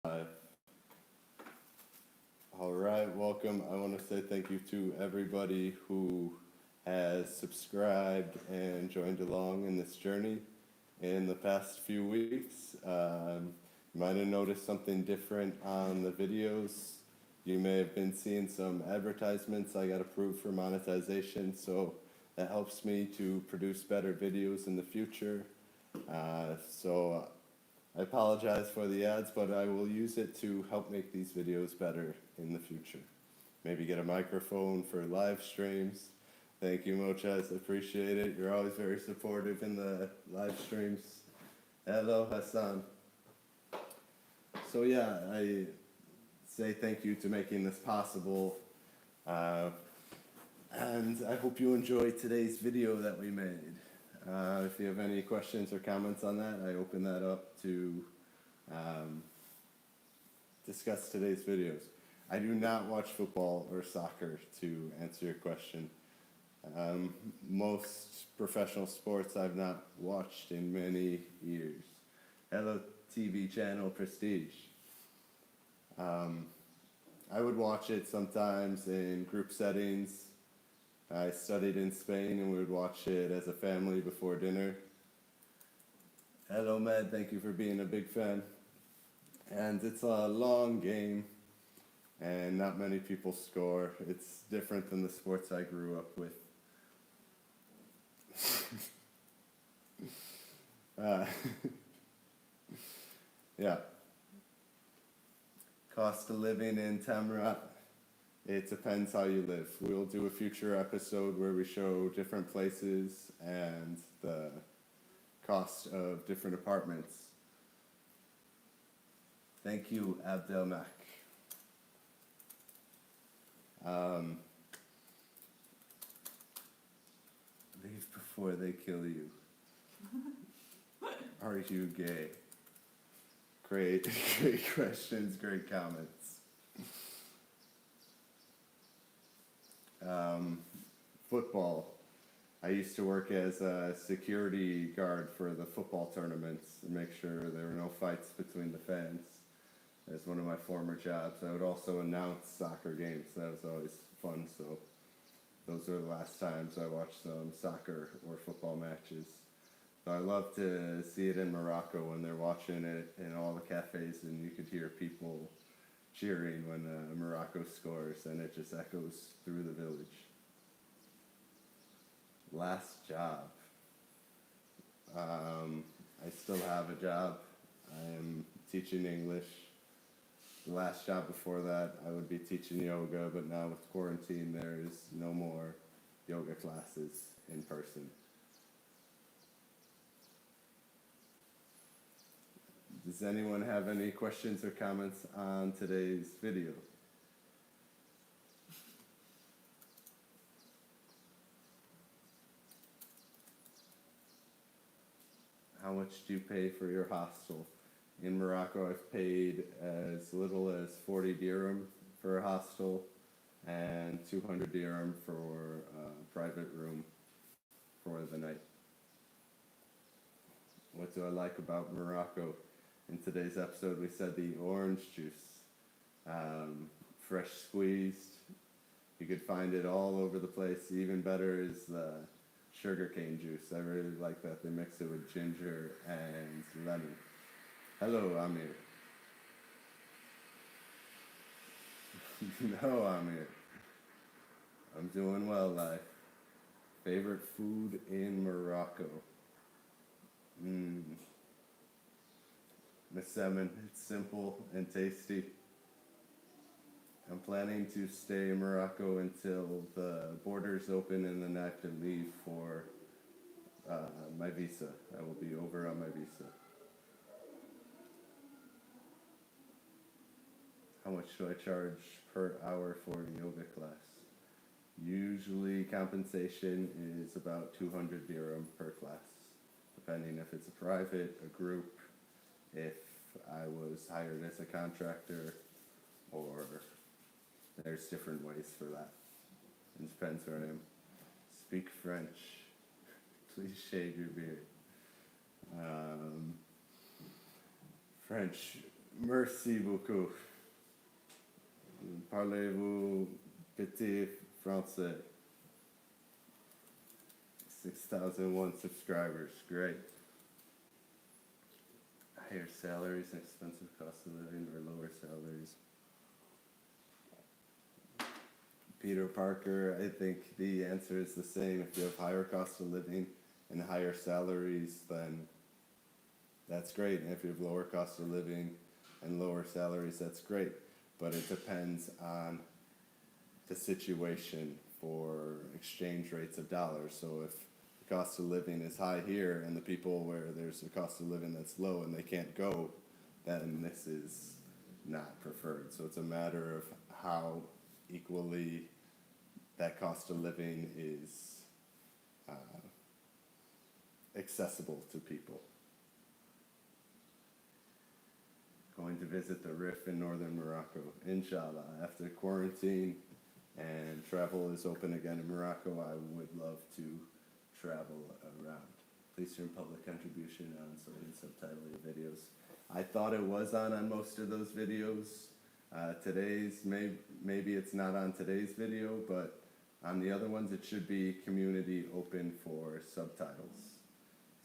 All right, welcome. I want to say thank you to everybody who has subscribed and joined along in this journey in the past few weeks. You might have noticed something different on the videos. You may have been seeing some advertisements. I got approved for monetization, so that helps me to produce better videos in the future. So I apologize for the ads, but I will use it to help make these videos better in the future. Maybe get a microphone for live streams. Thank you, Mochaz. I appreciate it. You're always very supportive in the live streams. Hello, Hassan. So yeah, I say thank you to making this possible. And I hope you enjoyed today's video that we made. If you have any questions or comments on that, I open that up to discuss today's videos. I do not watch football or soccer, to answer your question. Most professional sports I've not watched in many years. Hello, TV channel Prestige. I would watch it sometimes in group settings. I studied in Spain and we would watch it as a family before dinner. Hello, Med, thank you for being a big fan. And it's a long game and not many people score. It's different than the sports I grew up with. Yeah. Cost of living in Tamra. It depends how you live. We'll do a future episode where we show different places and the cost of different apartments. Thank you, Abdelmak. Leave before they kill you. Are you gay? Great, great questions, great comments. Football. I used to work as a security guard for the football tournaments to make sure there were no fights between the fans. As one of my former jobs, I would also announce soccer games. That was always fun. So those were the last times I watched some soccer or football matches. So I love to see it in Morocco when they're watching it in all the cafes, and you could hear people cheering when Morocco scores, and it just echoes through the village. Last job. I still have a job. I am teaching English. The last job before that, I would be teaching yoga, but now with quarantine, there is no more yoga classes in person. Does anyone have any questions or comments on today's video? How much do you pay for your hostel? In Morocco, I've paid as little as 40 dirham for a hostel and 200 dirham for a private room for the night. What do I like about Morocco? In today's episode, we said the orange juice, fresh squeezed. You could find it all over the place. Even better is the sugarcane juice. I really like that. They mix it with ginger and lemon. Hello, Amir. No, Amir. I'm doing well, life. Favorite food in Morocco? Salmon. It's simple and tasty. I'm planning to stay in Morocco until the borders open, and then I have to leave for my visa. I will be over on my visa. How much do I charge per hour for a yoga class? Usually compensation is about 200 dirham per class, depending if it's a private, a group, if I was hired as a contractor, or there's different ways for that. It depends where I am. Speak French. Please shave your beard. French Merci beaucoup. Parlez-vous petit français? 6,001 subscribers. Great. Higher salaries, expensive cost of living, or lower salaries? Peter Parker, I think the answer is the same. If you have higher cost of living and higher salaries, then that's great. And if you have lower cost of living and lower salaries, that's great. But it depends on the situation for exchange rates of dollars. So if the cost of living is high here and the people where there's a cost of living that's low and they can't go, then this is not preferred. So it's a matter of how equally that cost of living is accessible to people. Going to visit the Rif in northern Morocco, inshallah. After quarantine and travel is open again in Morocco, I would love to travel around. Please turn public contribution on so we can subtitle your videos. I thought it was on most of those videos. Today's, maybe it's not on today's video, but on the other ones it should be community open for subtitles.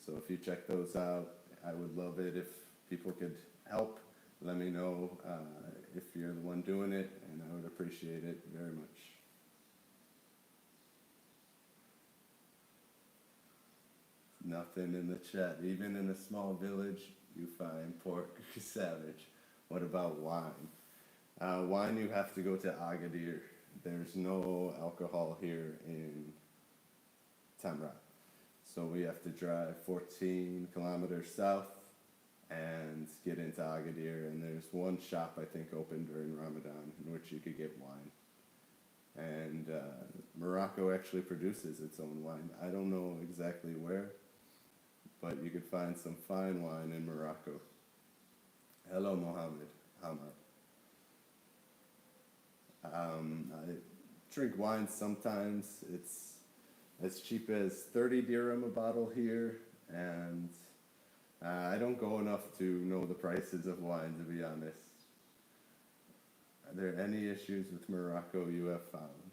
So if you check those out, I would love it if people could help. Let me know if you're the one doing it, and I would appreciate it very much. Nothing in the chat. Even in a small village, you find pork savage. What about wine? Wine, you have to go to Agadir. There's no alcohol here in Tamra. So we have to drive 14 kilometers south and get into Agadir, and there's one shop I think open during Ramadan in which you could get wine. And Morocco actually produces its own wine. I don't know exactly where, but you could find some fine wine in Morocco. Hello, Mohammed. Hamad. I drink wine sometimes. It's as cheap as 30 dirham a bottle here, and I don't go enough to know the prices of wine, to be honest. Are there any issues with Morocco you have found?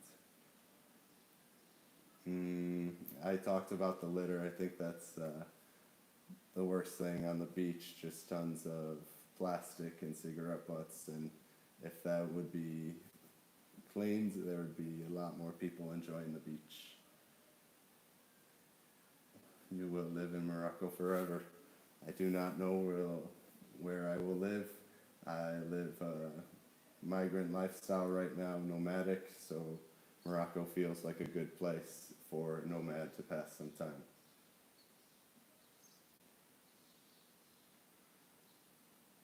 I talked about the litter. I think that's the worst thing on the beach, just tons of plastic and cigarette butts, and if that would be cleaned, there would be a lot more people enjoying the beach. You will live in Morocco forever. I do not know where I will live. I live a migrant lifestyle right now, nomadic, so Morocco feels like a good place for a nomad to pass some time.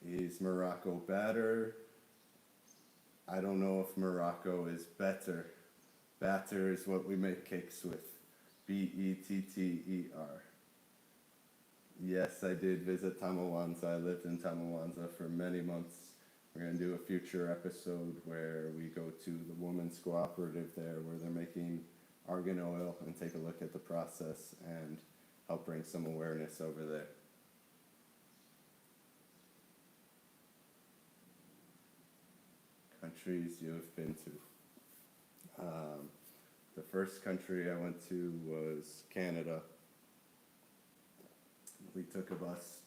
Is Morocco better? I don't know if Morocco is better. Batter is what we make cakes with. Better. Yes, I did visit Tamawanza. I lived in Tamawanza for many months. We're going to do a future episode where we go to the women's cooperative there where they're making argan oil and take a look at the process and help bring some awareness over there. Countries you have been to. The first country I went to was Canada. We took a bus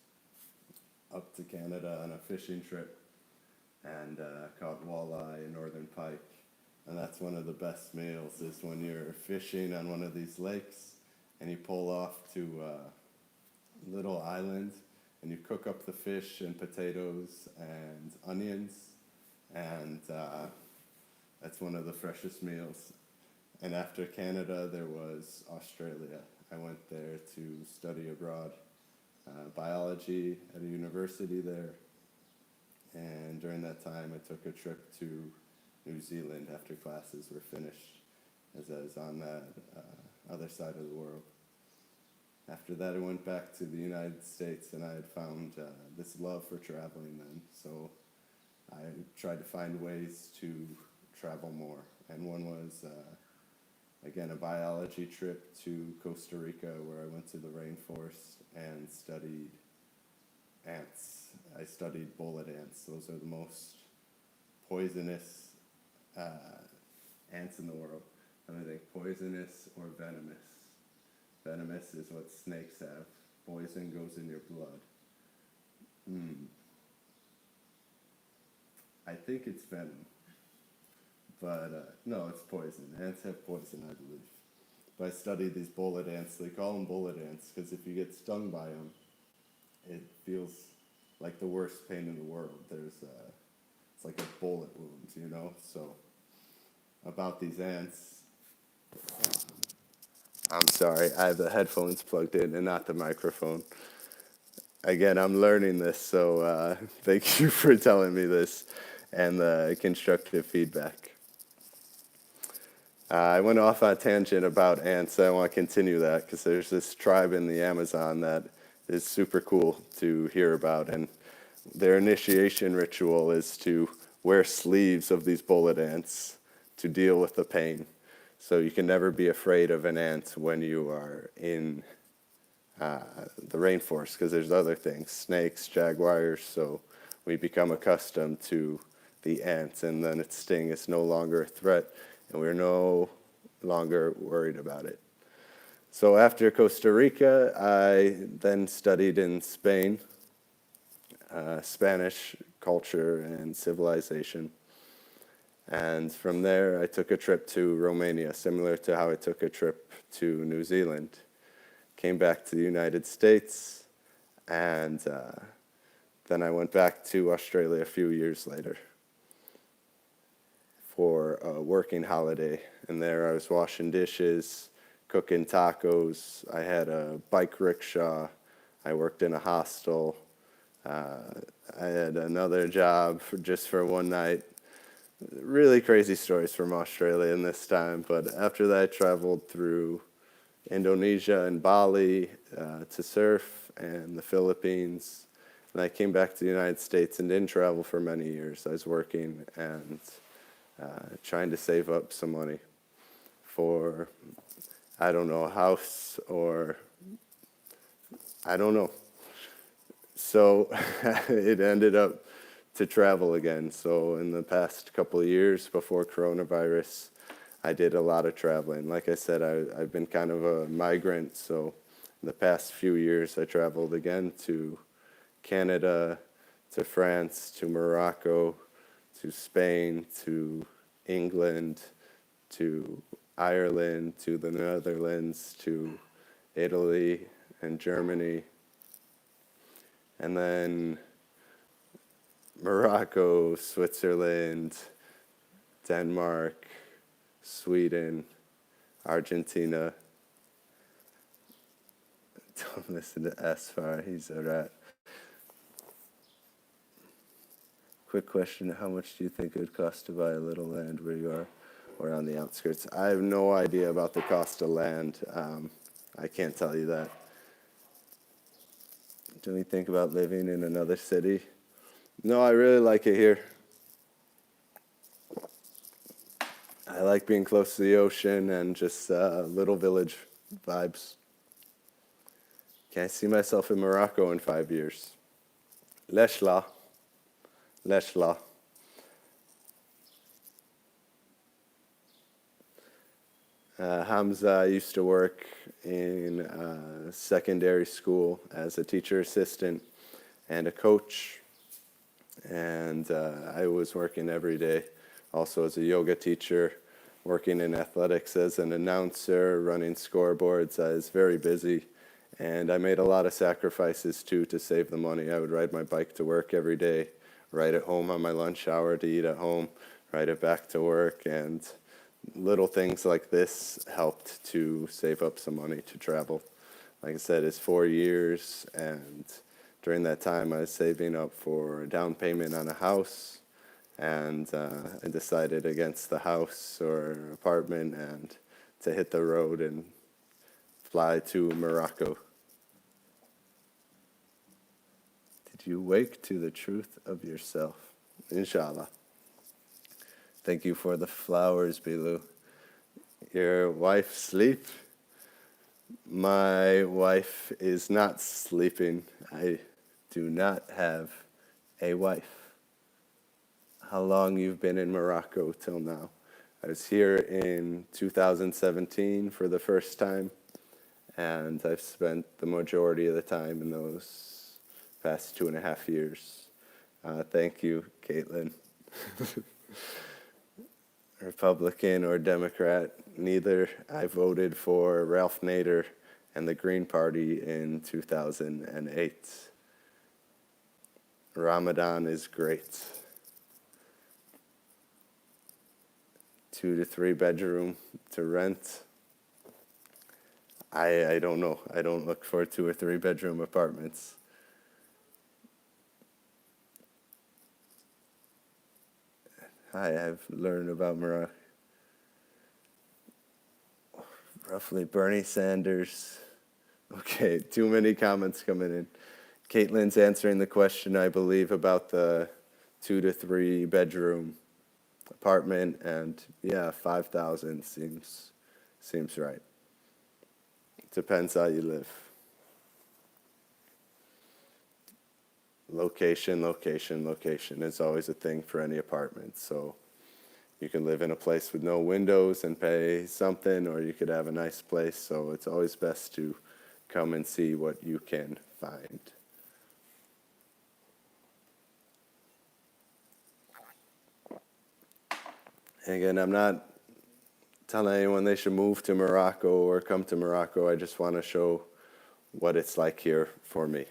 up to Canada on a fishing trip and caught walleye and northern pike. And that's one of the best meals is when you're fishing on one of these lakes and you pull off to a little island and you cook up the fish and potatoes and onions, and that's one of the freshest meals. And after Canada, there was Australia. I went there to study abroad, biology at a university there. And during that time, I took a trip to New Zealand after classes were finished, as I was on that other side of the world. After that, I went back to the United States, and I had found this love for traveling then. So I tried to find ways to travel more. And one was, again, a biology trip to Costa Rica, where I went to the rainforest and studied ants. I studied bullet ants. Those are the most poisonous ants in the world. And I think poisonous or venomous. Venomous is what snakes have. Poison goes in your blood. I think it's venom. But no, it's poison. Ants have poison, I believe. But I studied these bullet ants. They call them bullet ants because if you get stung by them, it feels like the worst pain in the world. It's like a bullet wound, you know? So, about these ants, I'm sorry, I have the headphones plugged in and not the microphone. Again, I'm learning this, so thank you for telling me this and the constructive feedback. I went off on a tangent about ants. I want to continue that because there's this tribe in the Amazon that is super cool to hear about, and their initiation ritual is to wear sleeves of these bullet ants to deal with the pain. So you can never be afraid of an ant when you are in the rainforest because there's other things, snakes, jaguars, so we become accustomed to the ants, and then its sting is no longer a threat, and we're no longer worried about it. So after Costa Rica, I then studied in Spain, Spanish culture and civilization. And from there, I took a trip to Romania, similar to how I took a trip to New Zealand. Came back to the United States, and then I went back to Australia a few years later for a working holiday. And there I was washing dishes, cooking tacos. I had a bike rickshaw. I worked in a hostel. I had another job just for one night. Really crazy stories from Australia in this time. But after that, I traveled through Indonesia and Bali to surf, and the Philippines. And I came back to the United States and didn't travel for many years. I was working and trying to save up some money for, I don't know, a house or, I don't know. So it ended up to travel again. So in the past couple of years before coronavirus, I did a lot of traveling. Like I said, I've been kind of a migrant, so in the past few years I traveled again to Canada, to France, to Morocco, to Spain, to England, to Ireland, to the Netherlands, to Italy and Germany, and then Morocco, Switzerland, Denmark, Sweden, Argentina. Don't listen to Asfar, he's a rat. Quick question, how much do you think it would cost to buy a little land where you are or on the outskirts? I have no idea about the cost of land. I can't tell you that. Do we think about living in another city? No, I really like it here. I like being close to the ocean and just little village vibes. Can I see myself in Morocco in 5 years? Leshla. Leshla. Hamza used to work in secondary school as a teacher assistant and a coach. And I was working every day also as a yoga teacher, working in athletics as an announcer, running scoreboards. I was very busy, and I made a lot of sacrifices too to save the money. I would ride my bike to work every day, ride it home on my lunch hour to eat at home, ride it back to work, and little things like this helped to save up some money to travel. Like I said, it's 4 years, and during that time I was saving up for a down payment on a house, and I decided against the house or apartment and to hit the road and fly to Morocco. Did you wake to the truth of yourself? Inshallah. Thank you for the flowers, Bilou. Your wife sleep? My wife is not sleeping. do not have a wife. How long you've been in Morocco till now? I was here in 2017 for the first time, and I've spent the majority of the time in those past 2.5 years. Thank you, Caitlin. Republican or Democrat, neither. I voted for Ralph Nader and the Green Party in 2008. Ramadan is great. 2 to 3 bedroom to rent. I don't know. I don't look for 2 or 3 bedroom apartments. I've learned about Morocco. Roughly Bernie Sanders. Okay, too many comments coming in. Caitlin's answering the question, I believe, about the 2 to 3 bedroom apartment, and yeah, 5,000 seems right. Depends how you live. Location is always a thing for any apartment. So you can live in a place with no windows and pay something, or you could have a nice place. So it's always best to come and see what you can find. And again, I'm not telling anyone they should move to Morocco or come to Morocco. I just want to show what it's like here for me.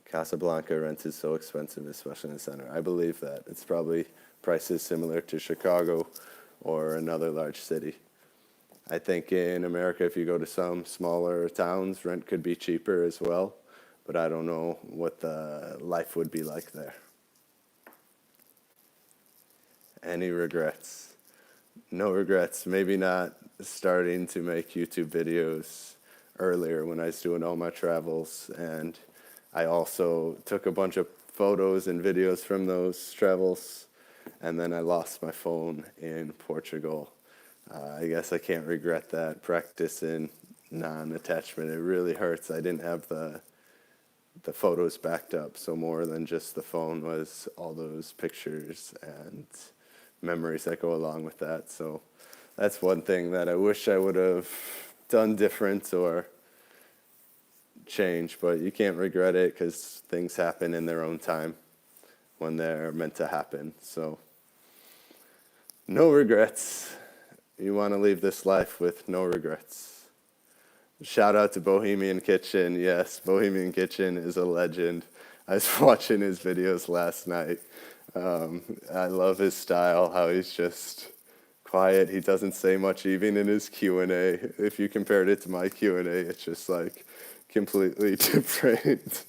Casablanca rent is so expensive, especially in the center. I believe that. It's probably prices similar to Chicago or another large city. I think in America, if you go to some smaller towns, rent could be cheaper as well, but I don't know what the life would be like there. Any regrets? No regrets. Maybe not starting to make YouTube videos earlier when I was doing all my travels, and I also took a bunch of photos and videos from those travels, and then I lost my phone in Portugal. I guess I can't regret that. Practicing non-attachment, it really hurts. I didn't have the photos backed up, so more than just the phone was all those pictures and memories that go along with that. So that's one thing that I wish I would have done different or change, but you can't regret it because things happen in their own time when they're meant to happen. So no regrets. You want to leave this life with no regrets. Shout out to Bohemian Kitchen. Yes, Bohemian Kitchen is a legend. I was watching his videos last night. I love his style, how he's just quiet. He doesn't say much even in his Q&A. If you compared it to my Q&A, it's just like completely different.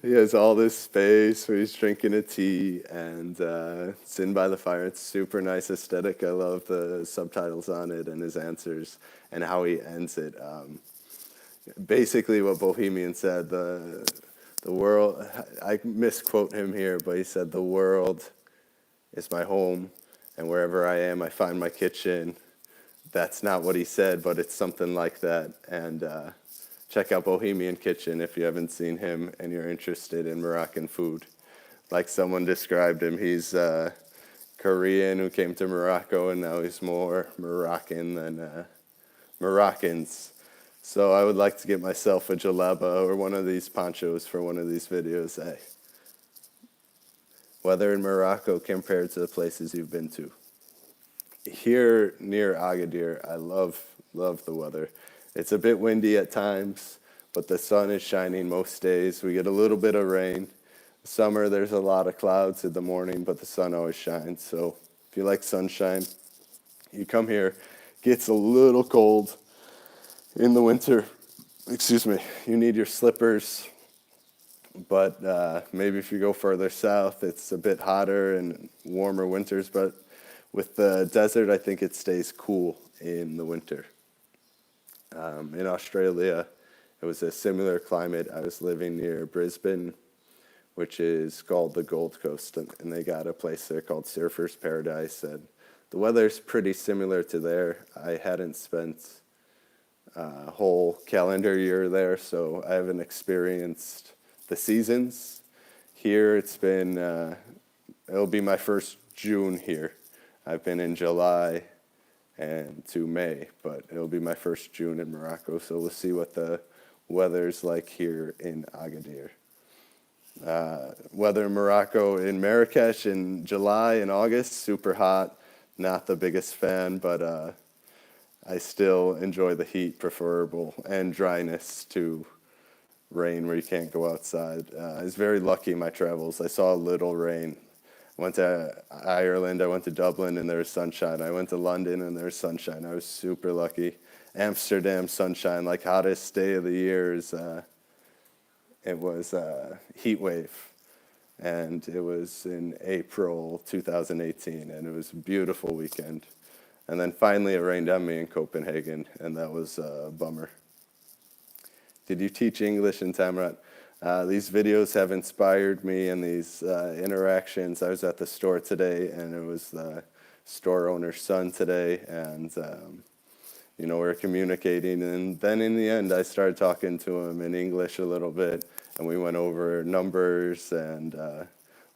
He has all this space where he's drinking a tea and sitting by the fire. It's super nice aesthetic. I love the subtitles on it and his answers and how he ends it. Basically what Bohemian said, the world, I misquote him here, but he said, the world is my home, and wherever I am, I find my kitchen. That's not what he said, but it's something like that. And check out Bohemian Kitchen if you haven't seen him and you're interested in Moroccan food. Like someone described him, he's Korean who came to Morocco, and now he's more Moroccan than Moroccans. So I would like to get myself a jalaba or one of these ponchos for one of these videos. Weather in Morocco compared to the places you've been to. Here near Agadir, I love the weather. It's a bit windy at times, but the sun is shining most days. We get a little bit of rain. Summer, there's a lot of clouds in the morning, but the sun always shines. So if you like sunshine, you come here. It gets a little cold in the winter. You need your slippers. But maybe if you go further south, it's a bit hotter and warmer winters. But with the desert, I think it stays cool in the winter. In Australia, it was a similar climate. I was living near Brisbane, which is called the Gold Coast, and they got a place there called Surfers Paradise. And the weather's pretty similar to there. I hadn't spent whole calendar year there, so I haven't experienced the seasons. Here it's been, it'll be my first June here. I've been in July and to May, but it'll be my first June in Morocco, so we'll see what the weather's like here in Agadir. Weather in Morocco, in Marrakesh in July and August, super hot. Not the biggest fan, but I still enjoy the heat, preferable, and dryness to rain where you can't go outside. I was very lucky in my travels. I saw a little rain. I went to Ireland, I went to Dublin, and there was sunshine. I went to London, and there was sunshine. I was super lucky. Amsterdam, sunshine, like hottest day of the year is, it was a heat wave. And it was in April 2018, and it was a beautiful weekend. And then finally it rained on me in Copenhagen, and that was a bummer. Did you teach English in Tamarat? These videos have inspired me in these interactions. I was at the store today, and it was the store owner's son today, and we were communicating. And then in the end, I started talking to him in English a little bit, and we went over numbers and a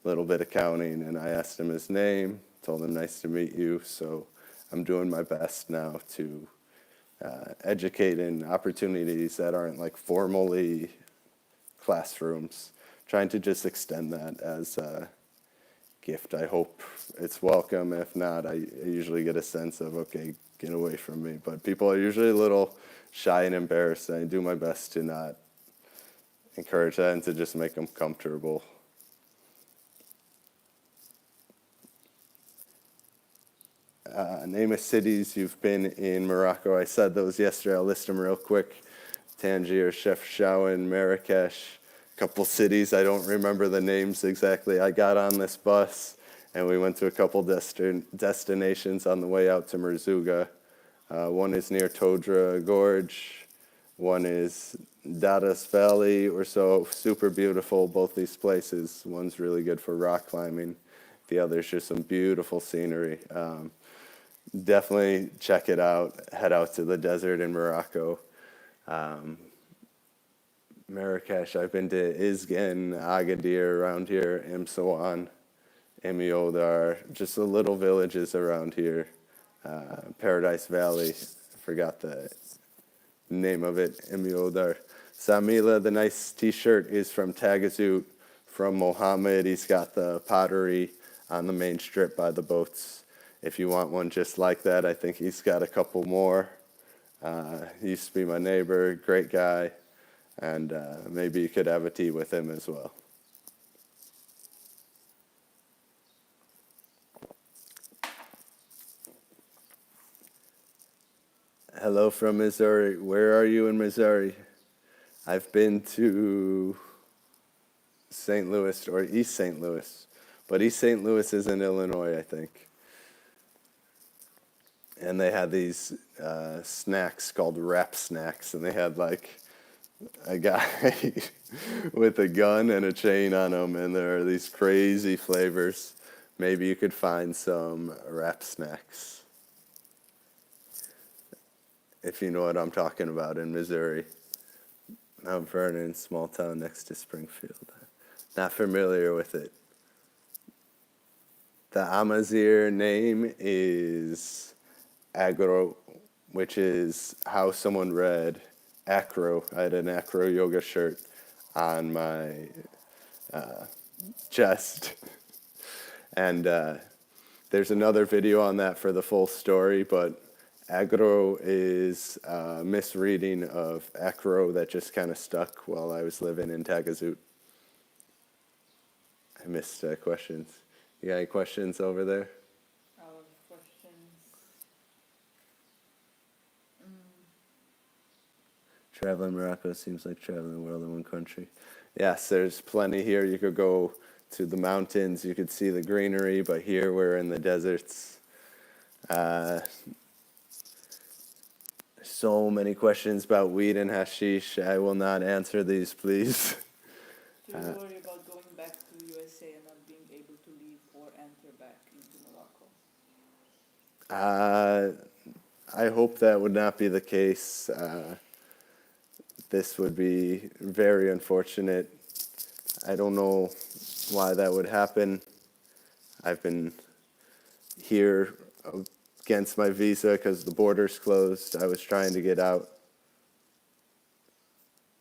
little bit of counting, and I asked him his name, told him nice to meet you. So I'm doing my best now to educate in opportunities that aren't like formally classrooms, trying to just extend that as a gift. I hope it's welcome. If not, I usually get a sense of, okay, get away from me. But people are usually a little shy and embarrassed, and I do my best to not encourage that and to just make them comfortable. Name of cities you've been in Morocco. I said those yesterday. I'll list them real quick. Tangier, Chefchaouen, Marrakesh, a couple cities. I don't remember the names exactly. I got on this bus, and we went to a couple destinations on the way out to Merzouga. One is near Todra Gorge. One is Dadas Valley or so. Super beautiful, both these places. One's really good for rock climbing. The other's just some beautiful scenery. Definitely check it out. Head out to the desert in Morocco. Marrakesh, I've been to Izgan, Agadir around here, Imsawan, Emiodar, just the little villages around here. Paradise Valley, I forgot the name of it, Emiodar. Samila, the nice t-shirt is from Tagazout, from Mohammed. He's got the pottery on the main strip by the boats. If you want one just like that, I think he's got a couple more. He used to be my neighbor, great guy, and maybe you could have a tea with him as well. Hello from Missouri. Where are you in Missouri? I've been to St. Louis or East St. Louis, but East St. Louis is in Illinois, I think. And they had these snacks called Rap Snacks, and they had like a guy with a gun and a chain on him, and there are these crazy flavors. Maybe you could find some Rap Snacks, if you know what I'm talking about, in Missouri. Mount Vernon, small town next to Springfield. Not familiar with it. The Amazigh name is Agro, which is how someone read acro. I had an acro yoga shirt on my chest. And there's another video on that for the full story, but agro is a misreading of acro that just kind of stuck while I was living in Tagazout. I missed questions. You got any questions over there? Traveling Morocco seems like traveling the world in one country. Yes, there's plenty here. You could go to the mountains, you could see the greenery, but here we're in the deserts. So many questions about weed and hashish. I will not answer these, please. Do you worry about going back to USA and not being able to leave or enter back into Morocco? I hope that would not be the case. This would be very unfortunate. I don't know why that would happen. I've been here against my visa because the border's closed. I was trying to get out.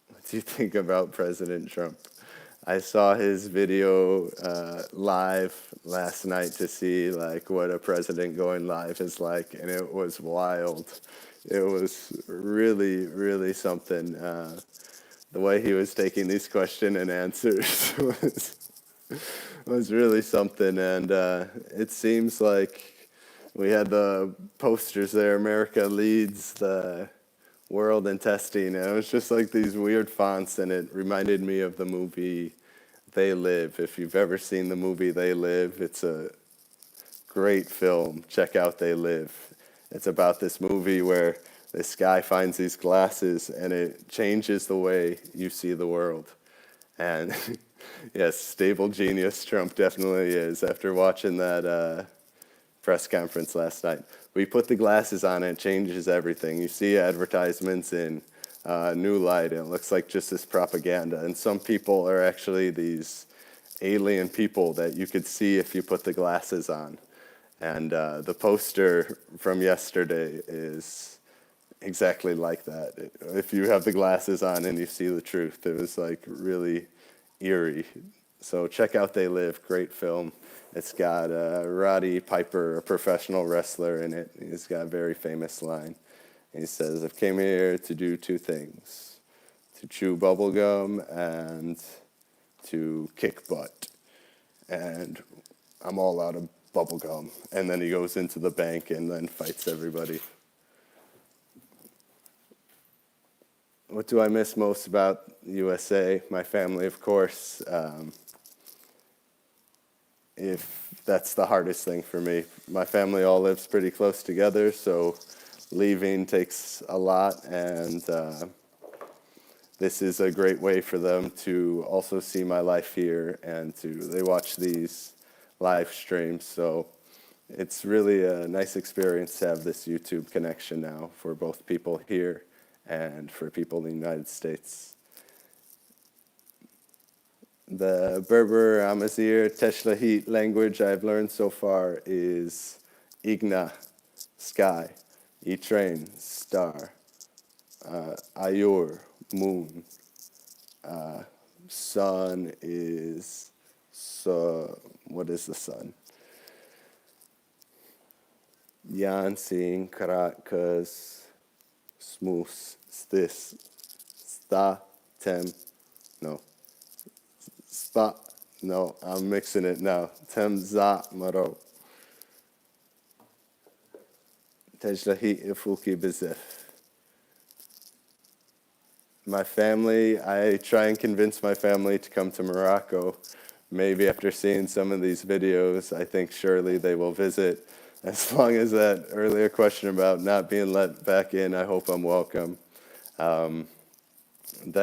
What do you think about President Trump? I saw his video live last night to see like what a president going live is like, and it was wild. It was really, really something. The way he was taking these question and answers was really something, and it seems like we had the posters there. America leads the world in testing, and it was just like these weird fonts, and it reminded me of the movie They Live. If you've ever seen the movie They Live, it's a great film. Check out They Live. It's about this movie where this guy finds these glasses and it changes the way you see the world. And yes, stable genius Trump definitely is. After watching that press conference last night, we put the glasses on and it changes everything. You see advertisements in new light, and it looks like just this propaganda. And some people are actually these alien people that you could see if you put the glasses on. And the poster from yesterday is exactly like that. If you have the glasses on and you see the truth, it was like really eerie. So check out They Live, great film. It's got Roddy Piper, a professional wrestler, in it. He's got a very famous line. He says, "I've came here to do two things, to chew bubble gum and to kick butt. And I'm all out of bubble gum." And then he goes into the bank and then fights everybody. What do I miss most about USA? My family, of course. If that's the hardest thing for me. My family all lives pretty close together, so leaving takes a lot, and this is a great way for them to also see my life here, and they watch these live streams, so it's really a nice experience to have this YouTube connection now for both people here and for people in the United States. The Berber, Amazigh, Teshlahit language I've learned so far is Igna, sky, Etrain, star, Ayur, moon, sun is, so what is the sun? Yansin, Caracas, Smoos, Stis, Sta, Tem, no. Spa, no, I'm mixing it now. Tem, Za, Maro. Tejlahi, Ifuki, Bizef. My family, I try and convince my family to come to Morocco. Maybe after seeing some of these videos, I think surely they will visit. As long as that earlier question about not being let back in, I hope I'm welcome. Then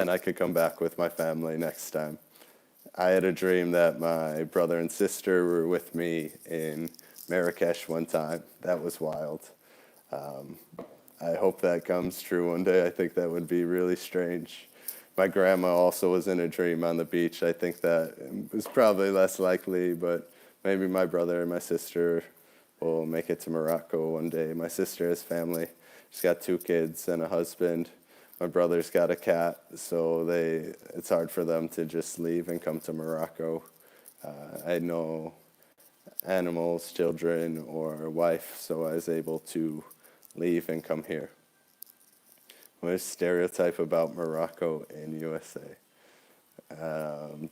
I could come back with my family next time. I had a dream that my brother and sister were with me in Marrakesh one time. That was wild. I hope that comes true one day. I think that would be really strange. My grandma also was in a dream on the beach. I think that was probably less likely, but maybe my brother and my sister will make it to Morocco one day. My sister has family. She's got 2 kids and a husband. My brother's got a cat, so it's hard for them to just leave and come to Morocco. I had no animals, children, or wife, so I was able to leave and come here. What is stereotype about Morocco in USA?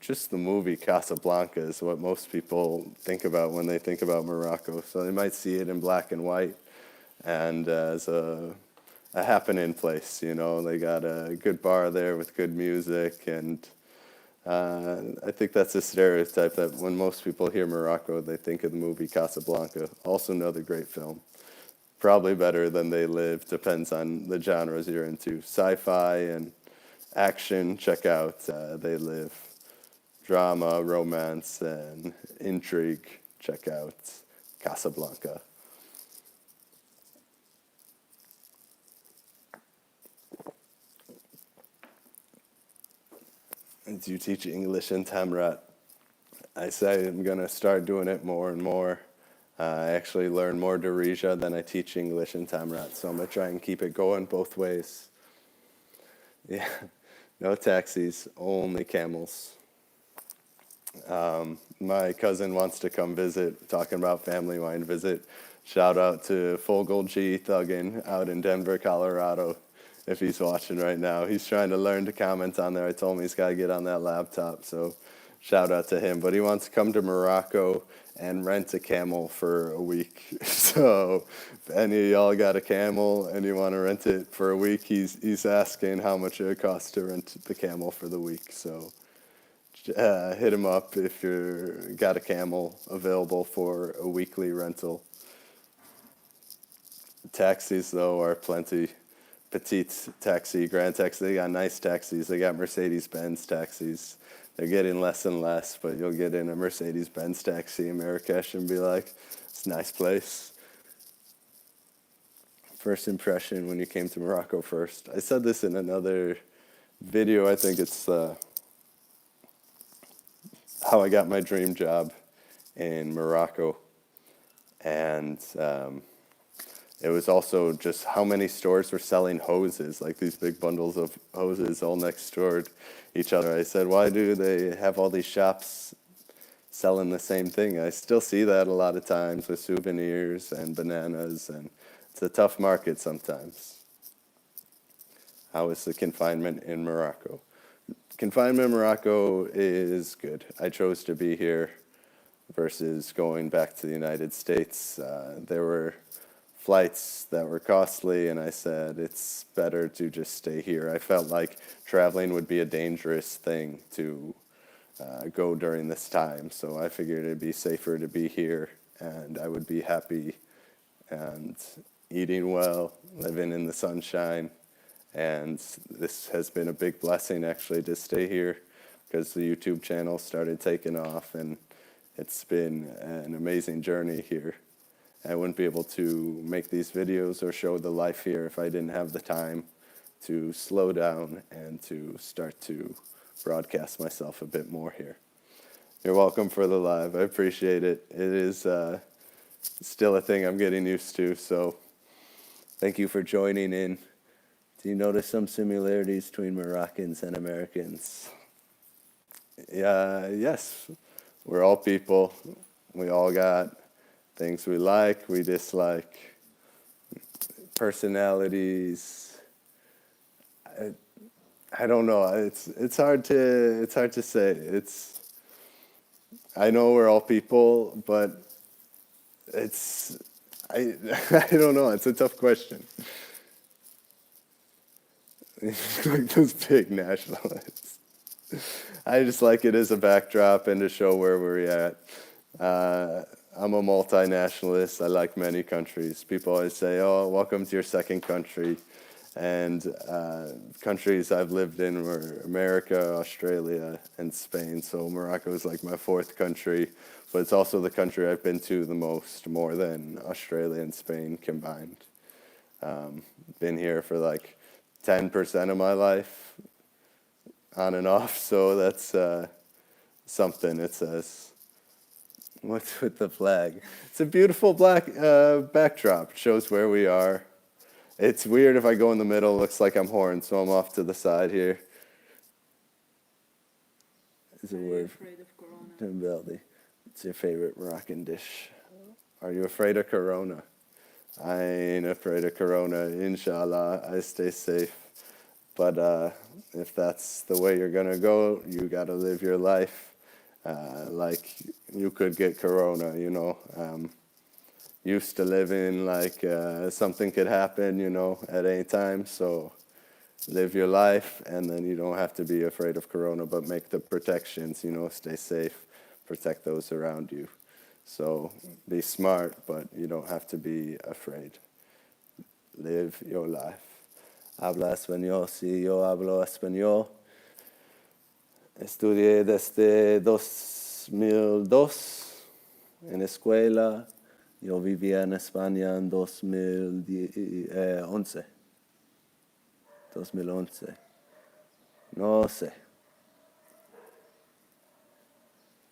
Just the movie Casablanca is what most people think about when they think about Morocco. So they might see it in black and white and as a happening place, you know. They got a good bar there with good music, and I think that's a stereotype that when most people hear Morocco, they think of the movie Casablanca. Also another great film. Probably better than They Live, depends on the genres you're into. Sci-fi and action, check out They Live. Drama, romance, and intrigue, check out Casablanca. Do you teach English in Tamrat? I say I'm going to start doing it more and more. I actually learn more Darija than I teach English in Tamrat, so I'm going to try and keep it going both ways. Yeah, no taxis, only camels. My cousin wants to come visit, talking about family wine visit. Shout out to Fogel G Thuggin out in Denver, Colorado, if he's watching right now. He's trying to learn to comment on there. I told him he's got to get on that laptop, so shout out to him. But he wants to come to Morocco and rent a camel for a week. So if any of y'all got a camel and you want to rent it for a week, he's asking how much it would cost to rent the camel for the week. So hit him up if you got a camel available for a weekly rental. Taxis, though, are plenty. Petite taxi, grand taxi. They got nice taxis. They got Mercedes-Benz taxis. They're getting less and less, but you'll get in a Mercedes-Benz taxi in Marrakesh and be like, it's a nice place. First impression when you came to Morocco first. I said this in another video. I think it's how I got my dream job in Morocco. And it was also just how many stores were selling hoses, like these big bundles of hoses all next door to each other. I said, why do they have all these shops selling the same thing? I still see that a lot of times with souvenirs and bananas, and it's a tough market sometimes. How is the confinement in Morocco? Confinement in Morocco is good. I chose to be here versus going back to the United States. There were flights that were costly, and I said it's better to just stay here. I felt like traveling would be a dangerous thing to go during this time, so I figured it'd be safer to be here, and I would be happy and eating well, living in the sunshine. And this has been a big blessing, actually, to stay here, because the YouTube channel started taking off, and it's been an amazing journey here. I wouldn't be able to make these videos or show the life here if I didn't have the time to slow down and to start to broadcast myself a bit more here. You're welcome for the live. I appreciate it. It is still a thing I'm getting used to, so thank you for joining in. Do you notice some similarities between Moroccans and Americans? Yes, we're all people. We all got things we like, we dislike, personalities. I don't know. It's hard to say. I know we're all people, but I don't know. It's a tough question. Like those big nationalists. I just like it as a backdrop and to show where we're at. I'm a multinationalist. I like many countries. People always say, oh, welcome to your second country. And countries I've lived in were America, Australia, and Spain. So Morocco is like my fourth country. But it's also the country I've been to the most, more than Australia and Spain combined. Been here for like 10% of my life, on and off. So that's something. It says, what's with the flag? It's a beautiful black backdrop. It shows where we are. It's weird if I go in the middle. It looks like I'm horned, so I'm off to the side here. Is a word. Afraid of corona? What's your favorite Moroccan dish? Are you afraid of corona? I ain't afraid of corona. Inshallah, I stay safe. But if that's the way you're going to go, you got to live your life like you could get corona, you know. Used to living like something could happen, you know, at any time. So live your life, and then you don't have to be afraid of corona, but make the protections, you know, stay safe, protect those around you. So be smart, but you don't have to be afraid. Live your life. Habla español, sí, yo hablo español. Estudié desde 2002 en escuela. Yo vivía en España en 2011. 2011. No sé.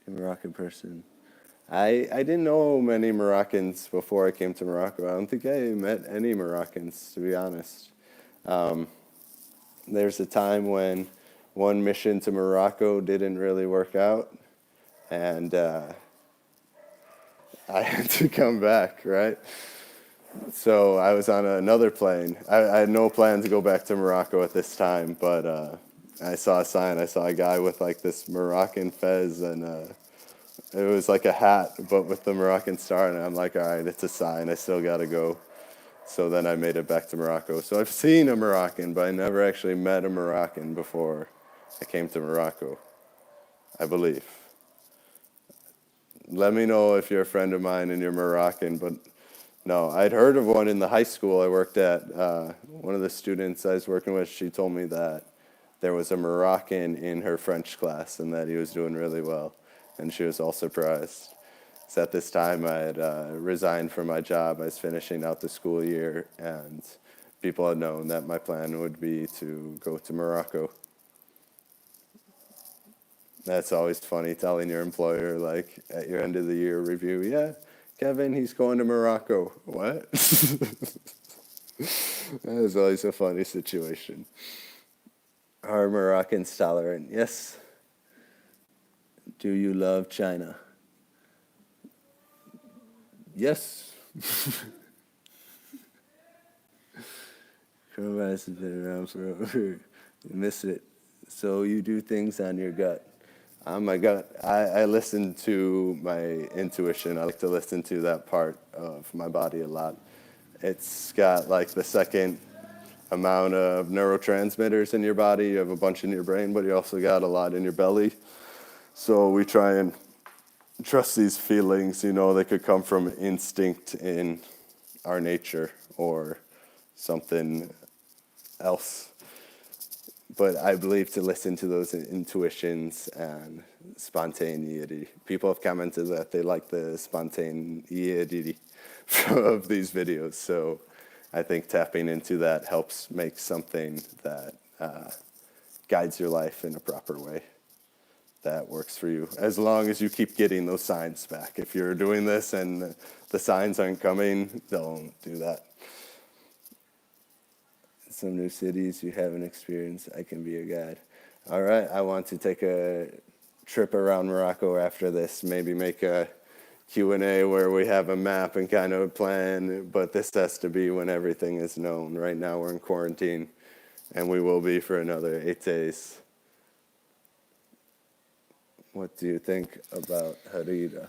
A Moroccan person. I didn't know many Moroccans before I came to Morocco. I don't think I met any Moroccans, to be honest. Um, there's a time when one mission to Morocco didn't really work out, and I had to come back, right? So I was on another plane. I had no plan to go back to Morocco at this time, but I saw a sign. I saw a guy with like this Moroccan fez, and it was like a hat, but with the Moroccan star. And I'm like, all right, it's a sign. I still got to go. So then I made it back to Morocco. So I've seen a Moroccan, but I never actually met a Moroccan before I came to Morocco, I believe. Let me know if you're a friend of mine and you're Moroccan, but no, I'd heard of one in the high school I worked at. One of the students I was working with, she told me that there was a Moroccan in her French class and that he was doing really well, and she was all surprised. So at this time, I had resigned from my job. I was finishing out the school year, and people had known that my plan would be to go to Morocco. That's always funny telling your employer, like, at your end of the year review, yeah, Kevin, he's going to Morocco. What? That is always a funny situation. Are Moroccans tolerant? Yes. Do you love China? Yes. Coronavirus has been around forever. You miss it. So you do things on your gut. On my gut, I listen to my intuition. I like to listen to that part of my body a lot. It's got like the second amount of neurotransmitters in your body. You have a bunch in your brain, but you also got a lot in your belly. So we try and trust these feelings. You know, they could come from instinct in our nature or something else. But I believe to listen to those intuitions and spontaneity. People have commented that they like the spontaneity of these videos. So I think tapping into that helps make something that guides your life in a proper way that works for you, as long as you keep getting those signs back. If you're doing this and the signs aren't coming, don't do that. Some new cities you haven't experienced, I can be your guide. All right, I want to take a trip around Morocco after this, maybe make a Q&A where we have a map and kind of a plan, but this has to be when everything is known. Right now we're in quarantine, and we will be for another 8 days. What do you think about Harira?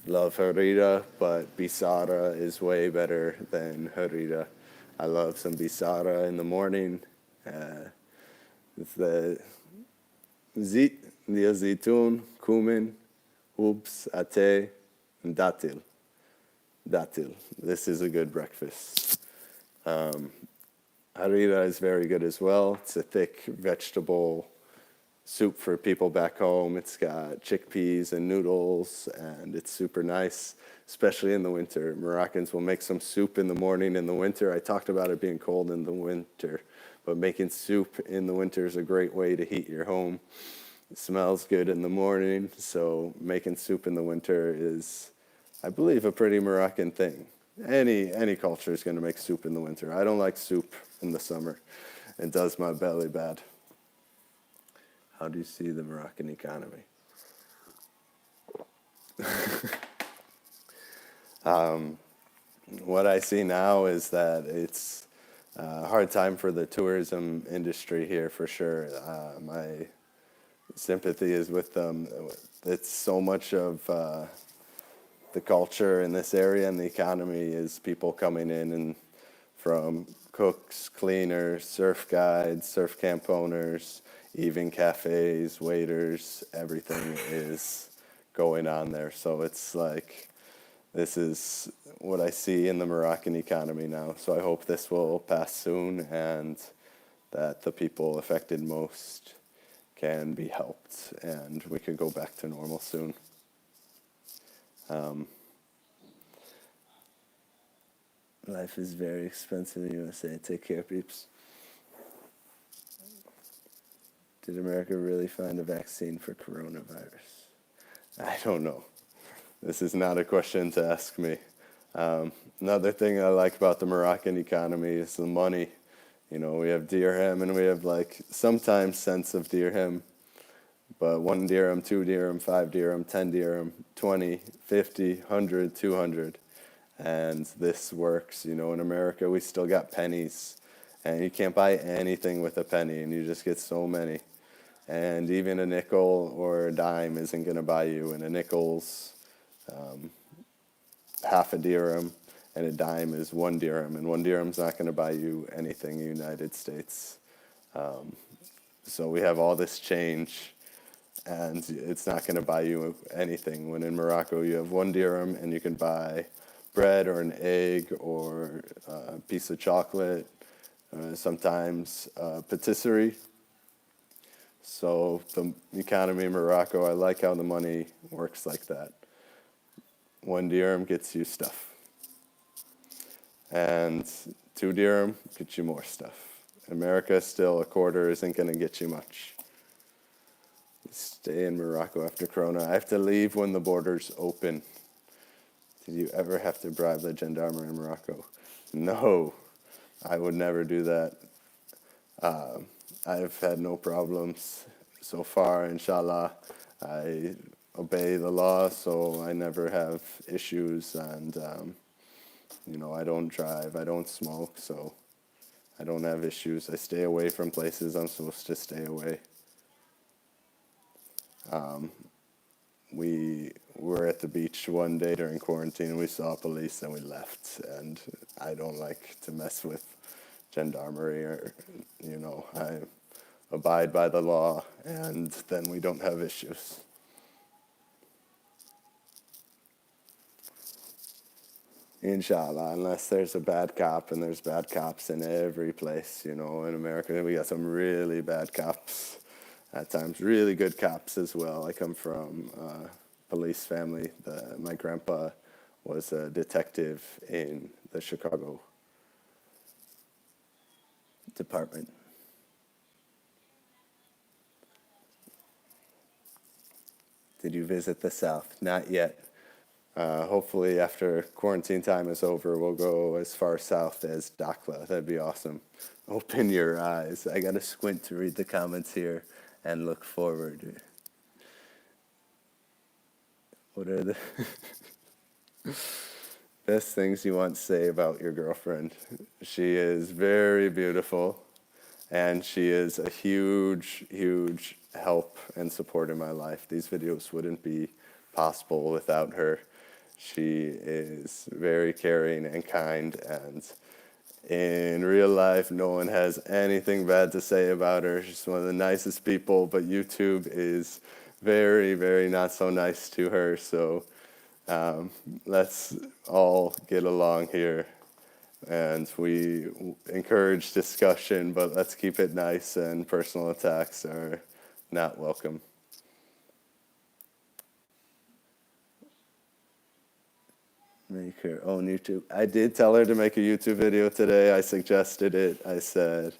Love Harira, but Bisara is way better than Harira. I love some Bisara in the morning. With the zitun, cumin, hoops, ate, and datil. Datil. This is a good breakfast. Harira is very good as well. It's a thick vegetable soup for people back home. It's got chickpeas and noodles, and it's super nice, especially in the winter. Moroccans will make some soup in the morning in the winter. I talked about it being cold in the winter, but making soup in the winter is a great way to heat your home. It smells good in the morning, so making soup in the winter is, I believe, a pretty Moroccan thing. Any culture is going to make soup in the winter. I don't like soup in the summer. It does my belly bad. How do you see the Moroccan economy? What I see now is that it's a hard time for the tourism industry here for sure. My sympathy is with them. It's so much of the culture in this area and the economy is people coming in and from cooks, cleaners, surf guides, surf camp owners, even cafes, waiters, everything is going on there. So it's like, this is what I see in the Moroccan economy now. So I hope this will pass soon and that the people affected most can be helped and we can go back to normal soon. Life is very expensive in the USA. Take care, peeps. Did America really find a vaccine for coronavirus? I don't know. This is not a question to ask me. Another thing I like about the Moroccan economy is the money. You know, we have dirham and we have like sometimes cents of dirham, but 1 dirham, 2 dirham, 5 dirham, 10 dirham, 20, 50, 100, 200. And this works. You know, in America, we still got pennies, and you can't buy anything with a penny, and you just get so many. And even a nickel or a dime isn't going to buy you, and a nickel's half a dirham, and a dime is 1 dirham, and 1 dirham's not going to buy you anything in the United States. So we have all this change, and it's not going to buy you anything. When in Morocco, you have 1 dirham, and you can buy bread or an egg or a piece of chocolate, sometimes patisserie. So the economy in Morocco, I like how the money works like that. 1 dirham gets you stuff. And 2 dirham gets you more stuff. America, still a quarter isn't going to get you much. Stay in Morocco after Corona. I have to leave when the borders open. Did you ever have to bribe the gendarmerie in Morocco? No, I would never do that. I've had no problems so far, inshallah. I obey the law, so I never have issues, and you know, I don't drive, I don't smoke, so I don't have issues. I stay away from places I'm supposed to stay away. We were at the beach one day during quarantine, and we saw police, and we left, and I don't like to mess with gendarmerie, or, you know, I abide by the law, and then we don't have issues. Inshallah, unless there's a bad cop, and there's bad cops in every place, you know. In America, we got some really bad cops. At times, really good cops as well. I come from a police family. My grandpa was a detective in the Chicago department. Did you visit the South? Not yet. Hopefully, after quarantine time is over, we'll go as far south as Dakhla. That'd be awesome. Open your eyes. I got to squint to read the comments here and look forward. What are the best things you want to say about your girlfriend? She is very beautiful, and she is a huge, huge help and support in my life. These videos wouldn't be possible without her. She is very caring and kind, and in real life, no one has anything bad to say about her. She's one of the nicest people, but YouTube is very, very not so nice to her. So let's all get along here, and we encourage discussion, but let's keep it nice, and personal attacks are not welcome. Make her own YouTube. I did tell her to make a YouTube video today. I suggested it. I said,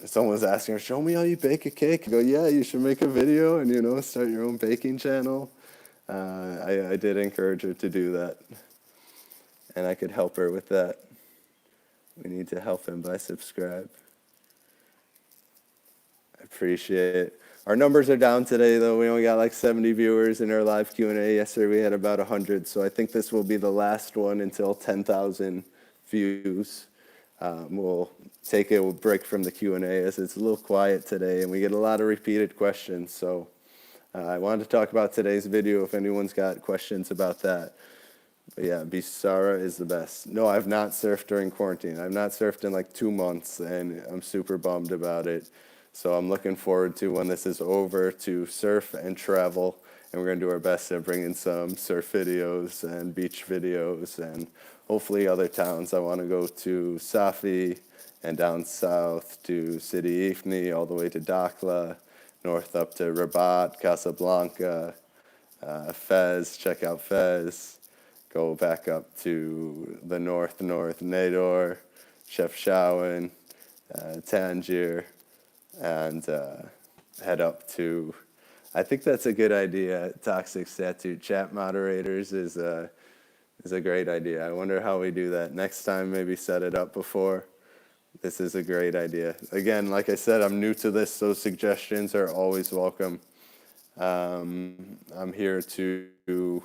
someone was asking her, show me how you bake a cake. I go, yeah, you should make a video and, you know, start your own baking channel. I did encourage her to do that. And I could help her with that. We need to help him by subscribe. I appreciate it. Our numbers are down today, though. We only got like 70 viewers in our live Q&A. Yesterday we had about 100, so I think this will be the last one until 10,000 views. We'll take a break from the Q&A as it's a little quiet today, and we get a lot of repeated questions. So I wanted to talk about today's video if anyone's got questions about that. But yeah, Bisara is the best. No, I've not surfed during quarantine. I've not surfed in like 2 months, and I'm super bummed about it. So I'm looking forward to when this is over to surf and travel, and we're going to do our best to bring in some surf videos and beach videos and hopefully other towns. I want to go to Safi and down south to Sidi Ifni, all the way to Dakhla, north up to Rabat, Casablanca, Fez, check out Fez, go back up to the north, Nador, Chefchaouen, Tangier, and head up to I think that's a good idea. Toxic statute. Chat moderators is a great idea. I wonder how we do that next time. Maybe set it up before. This is a great idea. Again, like I said, I'm new to this, so suggestions are always welcome. I'm here to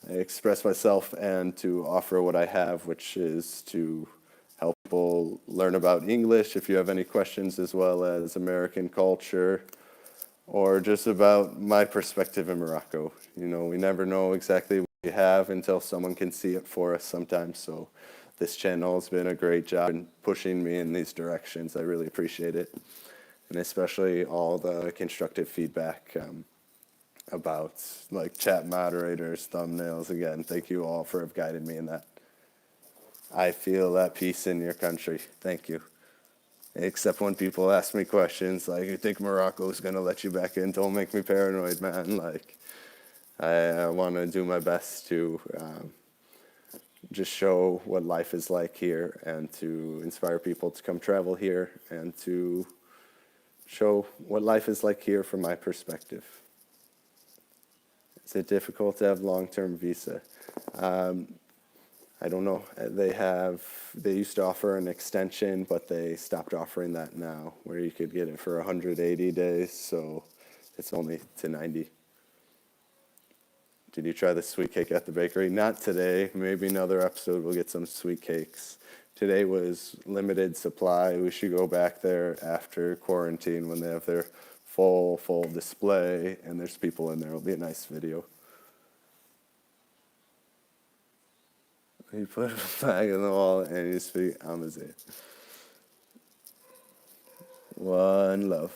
express myself and to offer what I have, which is to help people learn about English. If you have any questions, as well as American culture, or just about my perspective in Morocco. You know, we never know exactly what we have until someone can see it for us sometimes. So this channel has been a great job in pushing me in these directions. I really appreciate it. And especially all the constructive feedback about like chat moderators, thumbnails. Again, thank you all for have guided me in that. I feel at peace in your country. Thank you. Except when people ask me questions like, you think Morocco's going to let you back in? Don't make me paranoid, man. Like, I want to do my best to just show what life is like here and to inspire people to come travel here and to show what life is like here from my perspective. Is it difficult to have long-term visa? I don't know. They used to offer an extension, but they stopped offering that now, where you could get it for 180 days, so it's only to 90. Did you try the sweet cake at the bakery? Not today. Maybe another episode we'll get some sweet cakes. Today was limited supply. We should go back there after quarantine when they have their full display and there's people in there. It'll be a nice video. You put a flag in the wall and you speak Amazigh. One love.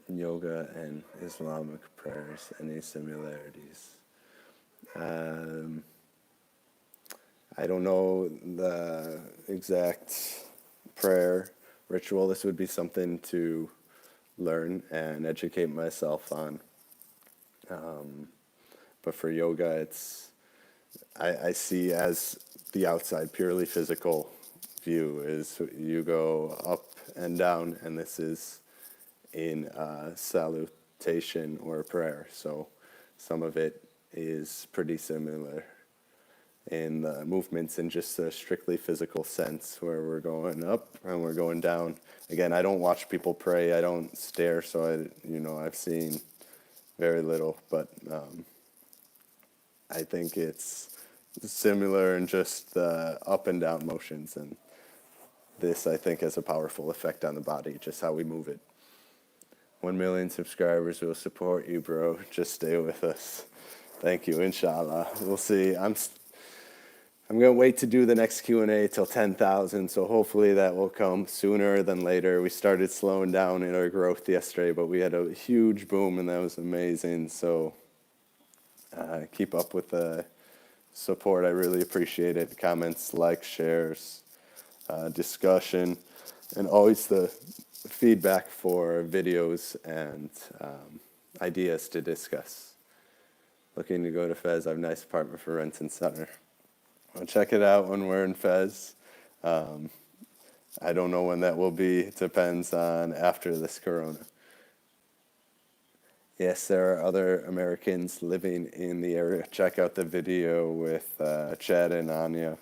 Yoga and Islamic prayers, any similarities? I don't know the exact prayer ritual. This would be something to learn and educate myself on. But for yoga, I see as the outside, purely physical view is you go up and down, and this is in salutation or prayer. So some of it is pretty similar in the movements in just a strictly physical sense, where we're going up and we're going down. Again, I don't watch people pray. I don't stare, so I've seen very little, but I think it's similar in just the up and down motions, and this, I think, has a powerful effect on the body, just how we move it. 1 million subscribers will support you, bro. Just stay with us. Thank you, inshallah. We'll see. I'm going to wait to do the next Q&A till 10,000, so hopefully that will come sooner than later. We started slowing down in our growth yesterday, but we had a huge boom, and that was amazing. So keep up with the support. I really appreciate it. Comments, likes, shares, discussion, and always the feedback for videos and ideas to discuss. Looking to go to Fez. I have a nice apartment for rent in Center. I'll check it out when we're in Fez. I don't know when that will be. It depends on after this corona. Yes, there are other Americans living in the area. Check out the video with Chad and Anya,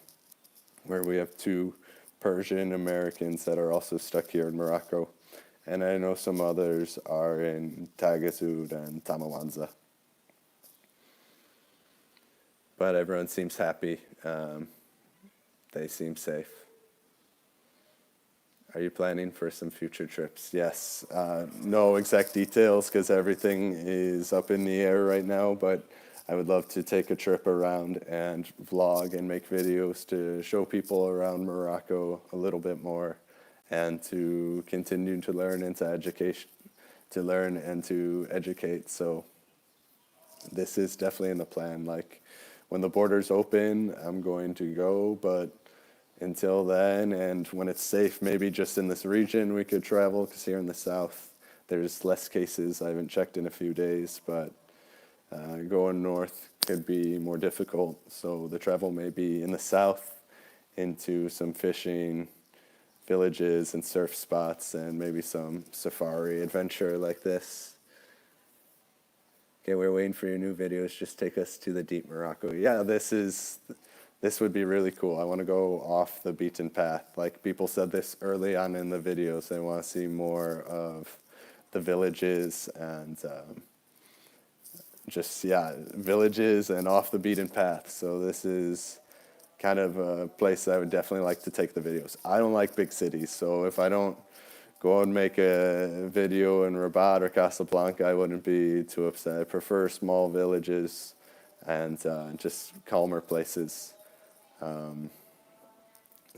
where we have 2 Persian Americans that are also stuck here in Morocco. And I know some others are in Tagazud and Tamawanza. But everyone seems happy. They seem safe. Are you planning for some future trips? Yes. No exact details because everything is up in the air right now, but I would love to take a trip around and vlog and make videos to show people around Morocco a little bit more and to continue to learn and to educate. So this is definitely in the plan. Like when the borders open, I'm going to go, but until then, and when it's safe, maybe just in this region we could travel, because here in the south, there's less cases. I haven't checked in a few days, but going north could be more difficult. So the travel may be in the south into some fishing villages and surf spots and maybe some safari adventure like this. Okay, we're waiting for your new videos. Just take us to the deep Morocco. Yeah, this would be really cool. I want to go off the beaten path. Like people said this early on in the videos. They want to see more of the villages and villages and off the beaten path. So this is kind of a place I would definitely like to take the videos. I don't like big cities, so if I don't go and make a video in Rabat or Casablanca, I wouldn't be too upset. I prefer small villages and just calmer places.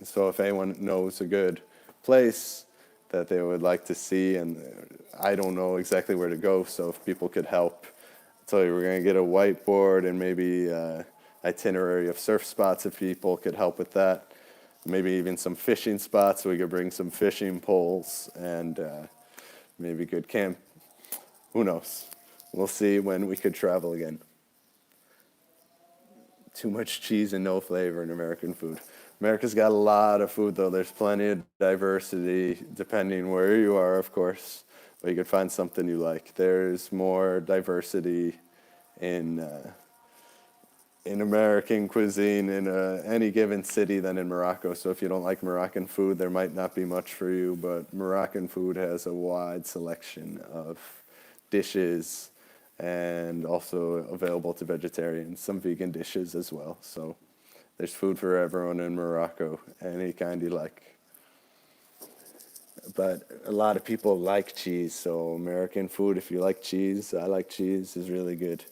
So if anyone knows a good place that they would like to see, and I don't know exactly where to go, so if people could help, I tell you, we're going to get a whiteboard and maybe itinerary of surf spots if people could help with that. Maybe even some fishing spots, so we could bring some fishing poles and maybe good camp. Who knows? We'll see when we could travel again. Too much cheese and no flavor in American food. America's got a lot of food, though. There's plenty of diversity, depending where you are, of course. But you could find something you like. There's more diversity in American cuisine in any given city than in Morocco. So if you don't like Moroccan food, there might not be much for you. But Moroccan food has a wide selection of dishes, and also available to vegetarians, some vegan dishes as well. So there's food for everyone in Morocco, any kind you like. But a lot of people like cheese, so American food, if you like cheese, I like cheese, is really good.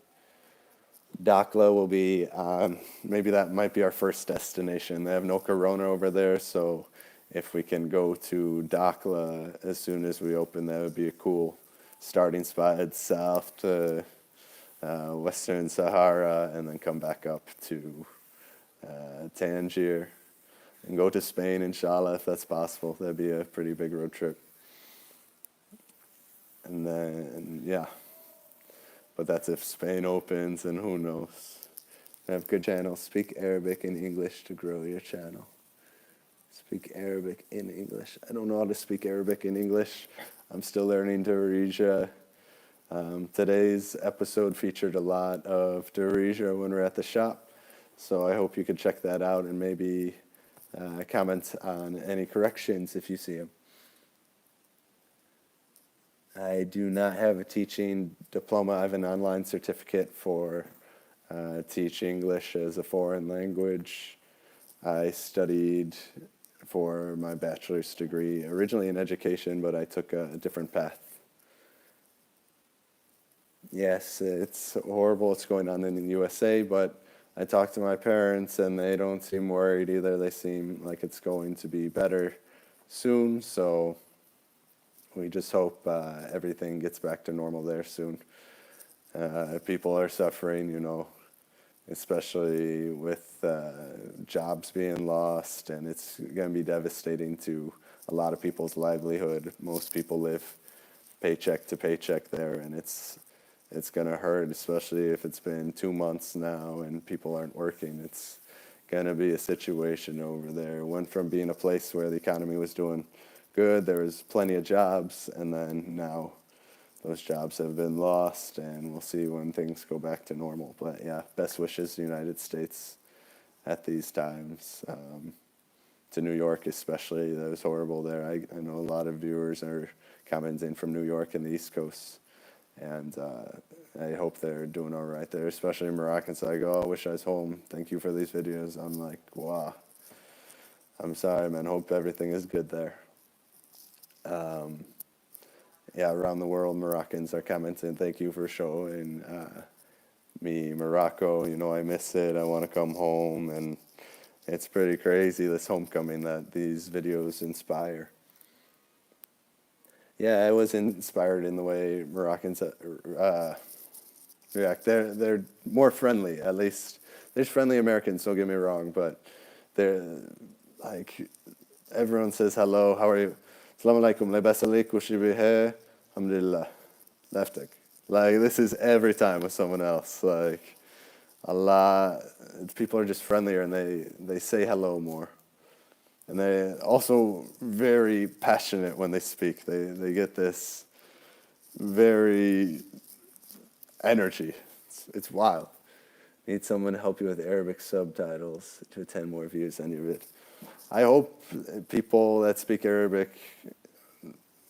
Dakhla will be, maybe that might be our first destination. They have no corona over there, so if we can go to Dakhla as soon as we open, that would be a cool starting spot. Head south to Western Sahara and then come back up to Tangier and go to Spain, inshallah, if that's possible. That'd be a pretty big road trip. And then, yeah. But that's if Spain opens, and who knows. Have good channels. Speak Arabic and English to grow your channel. Speak Arabic in English. I don't know how to speak Arabic in English. I'm still learning Darija. Today's episode featured a lot of Darija when we're at the shop. So I hope you can check that out and maybe comment on any corrections if you see them. I do not have a teaching diploma. I have an online certificate for teach English as a foreign language. I studied for my bachelor's degree, originally in education, but I took a different path. Yes, it's horrible what's going on in the USA, but I talked to my parents and they don't seem worried either. They seem like it's going to be better soon, so we just hope everything gets back to normal there soon. People are suffering, you know, especially with jobs being lost, and it's going to be devastating to a lot of people's livelihood. Most people live paycheck to paycheck there, and it's going to hurt, especially if it's been 2 months now and people aren't working. It's going to be a situation over there. It went from being a place where the economy was doing good, there was plenty of jobs, and then now those jobs have been lost, and we'll see when things go back to normal. But yeah, best wishes to the United States at these times. To New York especially, that was horrible there. I know a lot of viewers are commenting from New York and the East Coast, and I hope they're doing all right there, especially Moroccans. So I go, oh, I wish I was home. Thank you for these videos. I'm like, wow. I'm sorry, man. Hope everything is good there. Yeah, around the world, Moroccans are commenting, thank you for showing me Morocco. You know, I miss it. I want to come home. And it's pretty crazy, this homecoming that these videos inspire. Yeah, I was inspired in the way Moroccans react. They're more friendly, at least. There's friendly Americans, don't get me wrong, but they're like, everyone says hello, how are you? Assalamu alaikum, labas alaikum, shi bihair. Alhamdulillah. Leftik. Like, this is every time with someone else. Like, a lot, people are just friendlier and they say hello more. And they also very passionate when they speak. They get this very energy. It's wild. Need someone to help you with Arabic subtitles to attend more views on your vid. I hope people that speak Arabic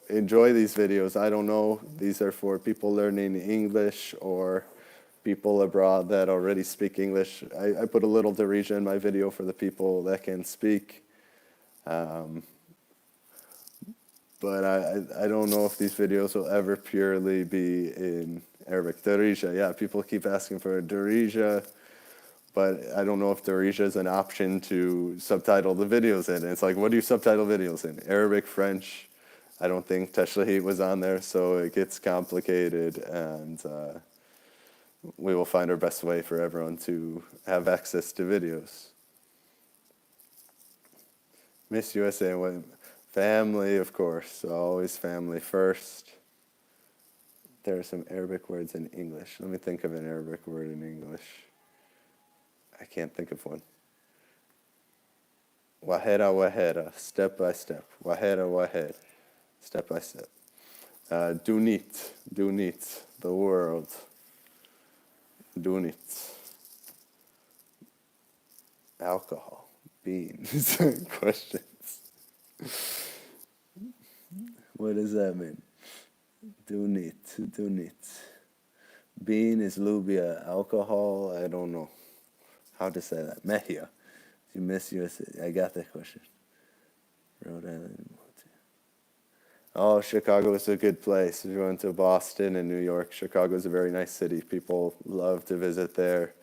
enjoy these videos. I don't know. These are for people learning English or people abroad that already speak English. I put a little Darija in my video for the people that can speak. But I don't know if these videos will ever purely be in Arabic. Darija, yeah, people keep asking for a Darija, but I don't know if Darija is an option to subtitle the videos in. It's like, what do you subtitle videos in? Arabic, French? I don't think Tashlahit was on there, so it gets complicated, and we will find our best way for everyone to have access to videos. Miss USA, family, of course, always family first. There are some Arabic words in English. Let me think of an Arabic word in English. I can't think of one. Wahera, wahera, step by step. Wahera, wahed, step by step. Dunit, the world. Dunit. Alcohol, beans, questions. What does that mean? Dunit. Bean is lubia. Alcohol, I don't know how to say that. Mehia. You miss USA. I got that question. Rhode Island. Oh, Chicago is a good place. If you went to Boston and New York, Chicago is a very nice city. People love to visit there.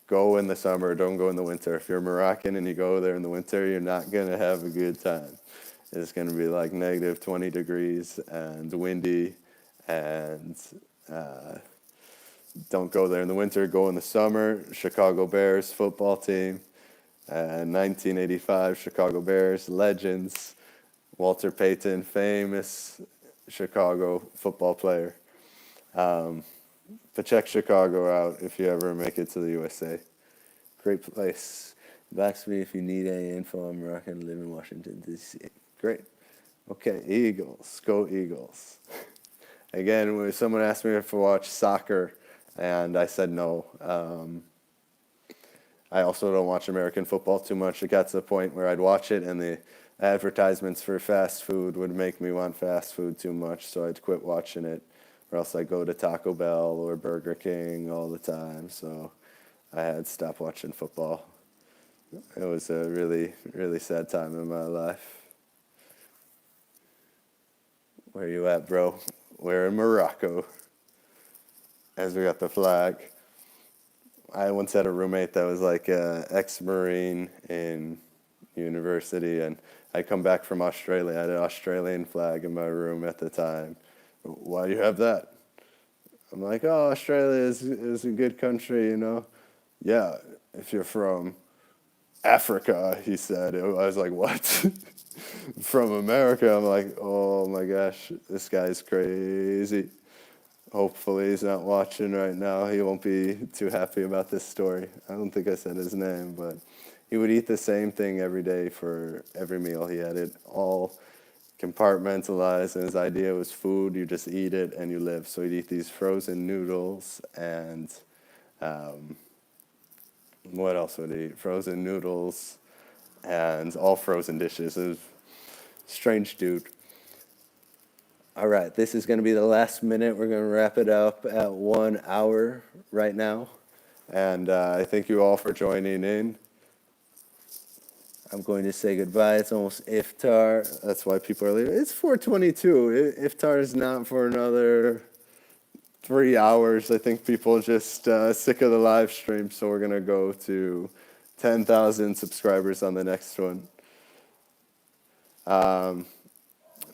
Go in the summer, don't go in the winter. If you're Moroccan and you go there in the winter, you're not going to have a good time. It's going to be like negative 20 degrees and windy, and don't go there in the winter. Go in the summer. Chicago Bears football team, 1985 Chicago Bears legends. Walter Payton, famous Chicago football player. But check Chicago out if you ever make it to the USA. Great place. Box me if you need any info on Moroccan, live in Washington, D.C. Great. Okay, Eagles. Go Eagles. Again, when someone asked me if I watch soccer, and I said no. I also don't watch American football too much. It got to the point where I'd watch it, and the advertisements for fast food would make me want fast food too much, so I'd quit watching it. Or else I go to Taco Bell or Burger King all the time. So I had stopped watching football. It was a really, really sad time in my life. Where you at, bro? We're in Morocco. As we got the flag. I once had a roommate that was like an ex-Marine in university, and I'd come back from Australia. I had an Australian flag in my room at the time. Why do you have that? I'm like, oh, Australia is a good country, you know. Yeah, if you're from Africa, he said. I was like, what? From America? I'm like, oh my gosh, this guy's crazy. Hopefully he's not watching right now. He won't be too happy about this story. I don't think I said his name, but he would eat the same thing every day for every meal. He had it all compartmentalized, and his idea was food. You just eat it and you live. So he'd eat these frozen noodles and what else would he eat? Frozen noodles and all frozen dishes. It was a strange dude. All right, this is going to be the last minute. We're going to wrap it up at 1 hour right now. And I thank you all for joining in. I'm going to say goodbye. It's almost iftar. That's why people are leaving. It's 4:22. Iftar is not for another 3 hours. I think people are just sick of the live stream, so we're going to go to 10,000 subscribers on the next one.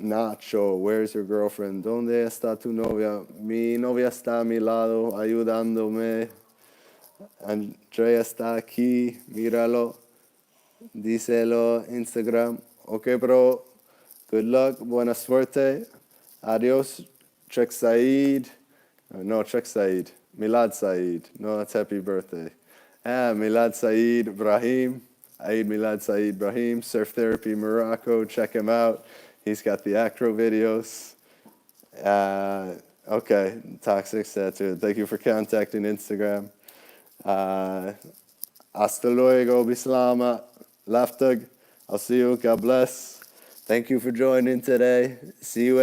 Nacho, where's your girlfriend? ¿Dónde está tu novia? Mi novia está a mi lado, ayudándome. Andrea está aquí, míralo. Díselo, Instagram. Okay, bro. Good luck. Buena suerte. Adiós. Check Saeed. No, check Saeed. Milad Saeed. No, that's happy birthday. Milad Saeed Ibrahim. Eid Milad Saeed Ibrahim. Surf Therapy Morocco. Check him out. He's got the acro videos. Okay, Toxic Statue. Thank you for contacting Instagram. Hasta luego, bislama, laftag. I'll see you. God bless. Thank you for joining today. See you.